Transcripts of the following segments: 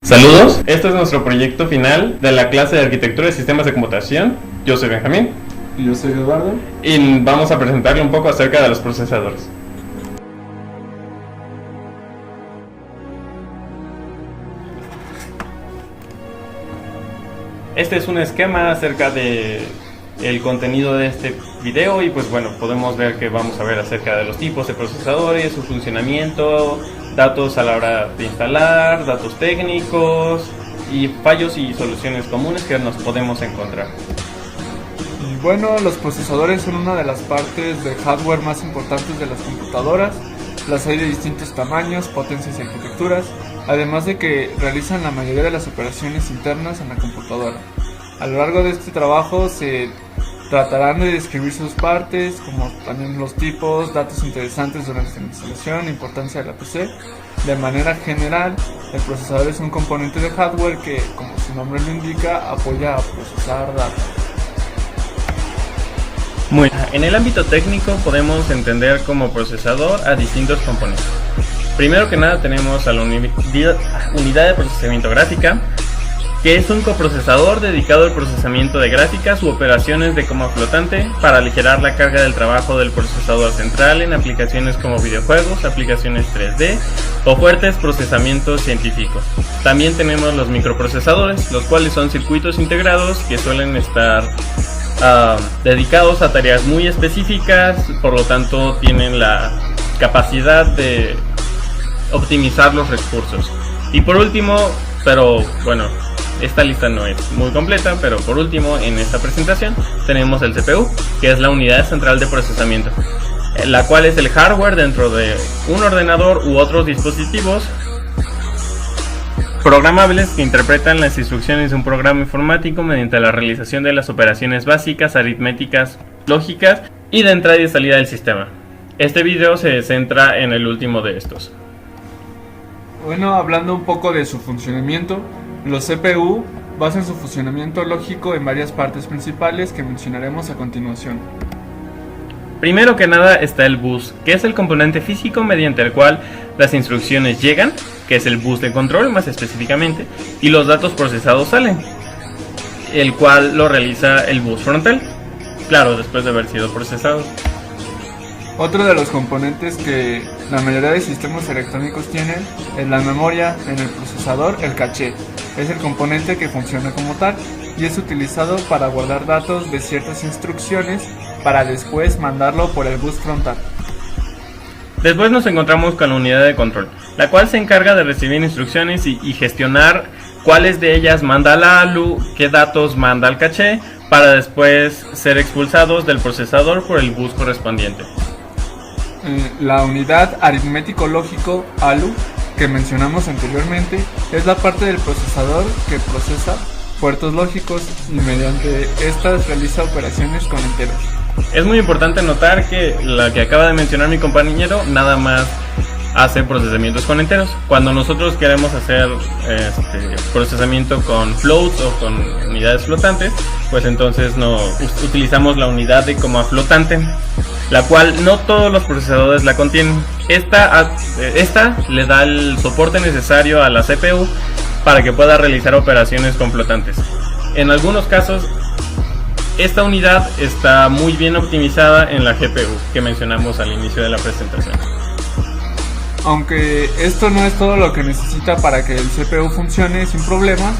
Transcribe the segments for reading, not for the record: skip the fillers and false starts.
Saludos, este es nuestro proyecto final de la clase de Arquitectura de Sistemas de Computación. Yo soy Benjamín. Y yo soy Eduardo. Y vamos a presentarle un poco acerca de los procesadores. Este es un esquema acerca de el contenido de este video y pues bueno, podemos ver que vamos a ver acerca de los tipos de procesadores, su funcionamiento, datos a la hora de instalar, datos técnicos y fallos y soluciones comunes que nos podemos encontrar. Y bueno, los procesadores son una de las partes de hardware más importantes de las computadoras. Las hay de distintos tamaños, potencias y arquitecturas, además de que realizan la mayoría de las operaciones internas en la computadora. A lo largo de este trabajo se tratarán de describir sus partes, como también los tipos, datos interesantes durante la instalación, importancia de la PC. De manera general, el procesador es un componente de hardware que, como su nombre lo indica, apoya a procesar datos. Muy bien. En el ámbito técnico podemos entender como procesador a distintos componentes. Primero que nada tenemos a la unidad de procesamiento gráfica, que es un coprocesador dedicado al procesamiento de gráficas u operaciones de coma flotante para aligerar la carga del trabajo del procesador central en aplicaciones como videojuegos, aplicaciones 3D o fuertes procesamientos científicos. También tenemos los microprocesadores, los cuales son circuitos integrados que suelen estar dedicados a tareas muy específicas, por lo tanto tienen la capacidad de optimizar los recursos. Y por último, pero bueno, esta lista no es muy completa, pero por último en esta presentación tenemos el CPU, que es la unidad central de procesamiento, la cual es el hardware dentro de un ordenador u otros dispositivos programables que interpretan las instrucciones de un programa informático mediante la realización de las operaciones básicas, aritméticas, lógicas y de entrada y salida del sistema. Este video se centra en el último de estos. Bueno, hablando un poco de su funcionamiento, los CPU basan su funcionamiento lógico en varias partes principales que mencionaremos a continuación. Primero que nada está el bus, que es el componente físico mediante el cual las instrucciones llegan, que es el bus de control más específicamente, y los datos procesados salen, el cual lo realiza el bus frontal, claro, después de haber sido procesado. Otro de los componentes que la mayoría de sistemas electrónicos tienen es la memoria. En el procesador, el caché es el componente que funciona como tal y es utilizado para guardar datos de ciertas instrucciones para después mandarlo por el bus frontal. Después nos encontramos con la unidad de control, la cual se encarga de recibir instrucciones y gestionar cuáles de ellas manda a la ALU, qué datos manda al caché, para después ser expulsados del procesador por el bus correspondiente. La unidad aritmético-lógico ALU que mencionamos anteriormente es la parte del procesador que procesa puertos lógicos y mediante estas realiza operaciones con enteros. Es muy importante notar que la que acaba de mencionar mi compañero nada más hace procesamientos con enteros. Cuando nosotros queremos hacer procesamiento con floats o con unidades flotantes, pues entonces utilizamos la unidad de coma flotante, la cual no todos los procesadores la contienen. Esta le da el soporte necesario a la CPU para que pueda realizar operaciones con flotantes. En algunos casos, esta unidad está muy bien optimizada en la GPU que mencionamos al inicio de la presentación. Aunque esto no es todo lo que necesita para que el CPU funcione sin problemas,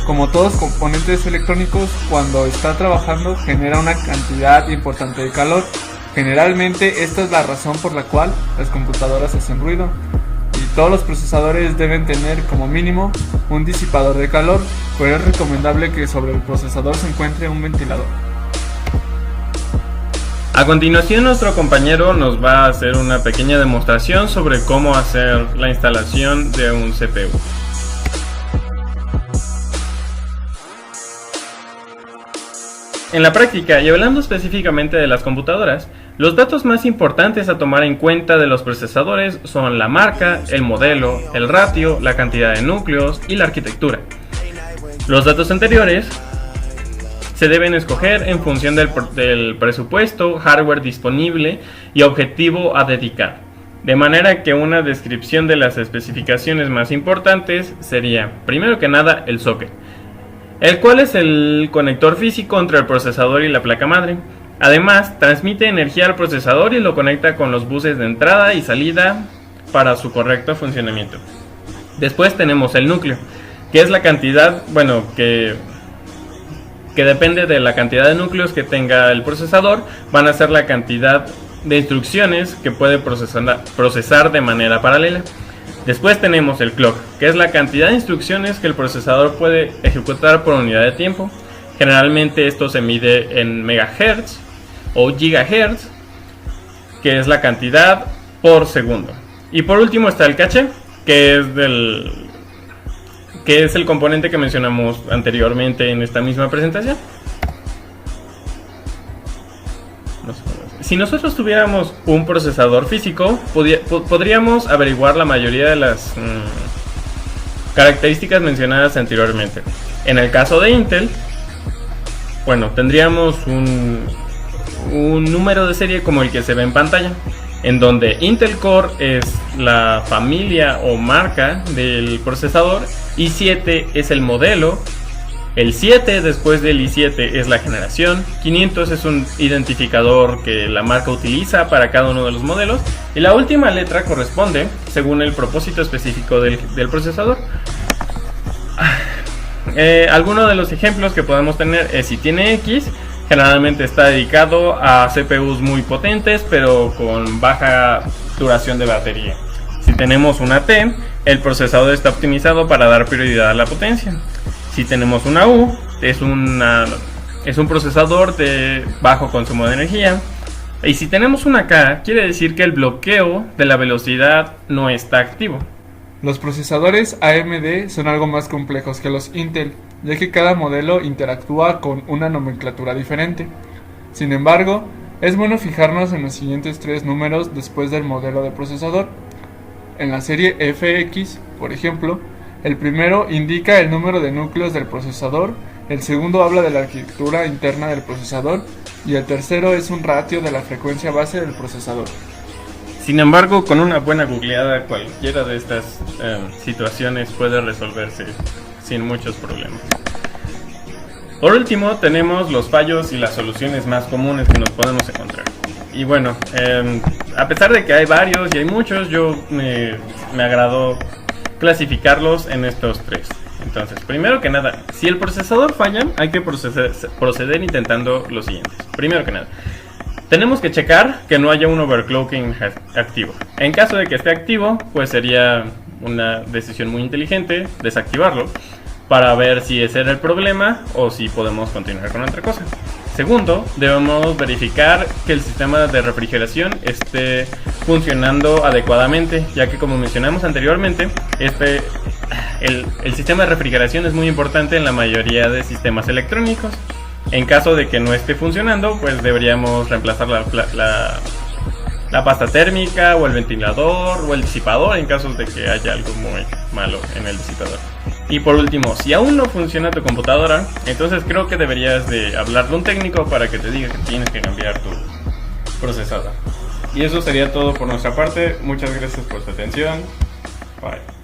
como todos componentes electrónicos, cuando está trabajando genera una cantidad importante de calor. Generalmente esta es la razón por la cual las computadoras hacen ruido y todos los procesadores deben tener como mínimo un disipador de calor, pero es recomendable que sobre el procesador se encuentre un ventilador. A continuación nuestro compañero nos va a hacer una pequeña demostración sobre cómo hacer la instalación de un CPU. En la práctica, y hablando específicamente de las computadoras, los datos más importantes a tomar en cuenta de los procesadores son la marca, el modelo, el ratio, la cantidad de núcleos y la arquitectura. Los datos anteriores se deben escoger en función del presupuesto, hardware disponible y objetivo a dedicar. De manera que una descripción de las especificaciones más importantes sería, primero que nada, el socket, el cual es el conector físico entre el procesador y la placa madre. Además, transmite energía al procesador y lo conecta con los buses de entrada y salida para su correcto funcionamiento. Después tenemos el núcleo, que es la cantidad, que depende de la cantidad de núcleos que tenga el procesador, van a ser la cantidad de instrucciones que puede procesar de manera paralela. Después tenemos el clock, que es la cantidad de instrucciones que el procesador puede ejecutar por unidad de tiempo. Generalmente esto se mide en megahertz o gigahertz, que es la cantidad por segundo. Y por último está el caché, que es el componente que mencionamos anteriormente en esta misma presentación. Si nosotros tuviéramos un procesador físico, podríamos averiguar la mayoría de las características mencionadas anteriormente. En el caso de Intel, tendríamos un número de serie como el que se ve en pantalla, en donde Intel Core es la familia o marca del procesador, i7 es el modelo, el 7 después del i7 es la generación, 500 es un identificador que la marca utiliza para cada uno de los modelos, y la última letra corresponde según el propósito específico del procesador. Algunos de los ejemplos que podemos tener es si tiene X, generalmente está dedicado a CPUs muy potentes pero con baja duración de batería. Si tenemos una T, el procesador está optimizado para dar prioridad a la potencia. Si tenemos una U, es un procesador de bajo consumo de energía. Y si tenemos una K, quiere decir que el bloqueo de la velocidad no está activo. Los procesadores AMD son algo más complejos que los Intel, ya que cada modelo interactúa con una nomenclatura diferente. Sin embargo, es bueno fijarnos en los siguientes 3 números después del modelo de procesador. En la serie FX, por ejemplo, el primero indica el número de núcleos del procesador, el segundo habla de la arquitectura interna del procesador y el tercero es un ratio de la frecuencia base del procesador. Sin embargo, con una buena googleada, cualquiera de estas situaciones puede resolverse sin muchos problemas. Por último, tenemos los fallos y las soluciones más comunes que nos podemos encontrar. Y a pesar de que hay varios y hay muchos, yo me agradó clasificarlos en estos 3. Entonces, primero que nada, si el procesador falla, hay que proceder intentando lo siguiente. Primero que nada, tenemos que checar que no haya un overclocking activo. En caso de que esté activo, pues sería una decisión muy inteligente desactivarlo para ver si ese era el problema o si podemos continuar con otra cosa. Segundo, debemos verificar que el sistema de refrigeración esté funcionando adecuadamente, ya que como mencionamos anteriormente, el sistema de refrigeración es muy importante en la mayoría de sistemas electrónicos. En caso de que no esté funcionando, pues deberíamos reemplazar la pasta térmica o el ventilador o el disipador en caso de que haya algo muy malo en el disipador. Y por último, si aún no funciona tu computadora, entonces creo que deberías de hablarle a un técnico para que te diga que tienes que cambiar tu procesador. Y eso sería todo por nuestra parte. Muchas gracias por su atención. Bye.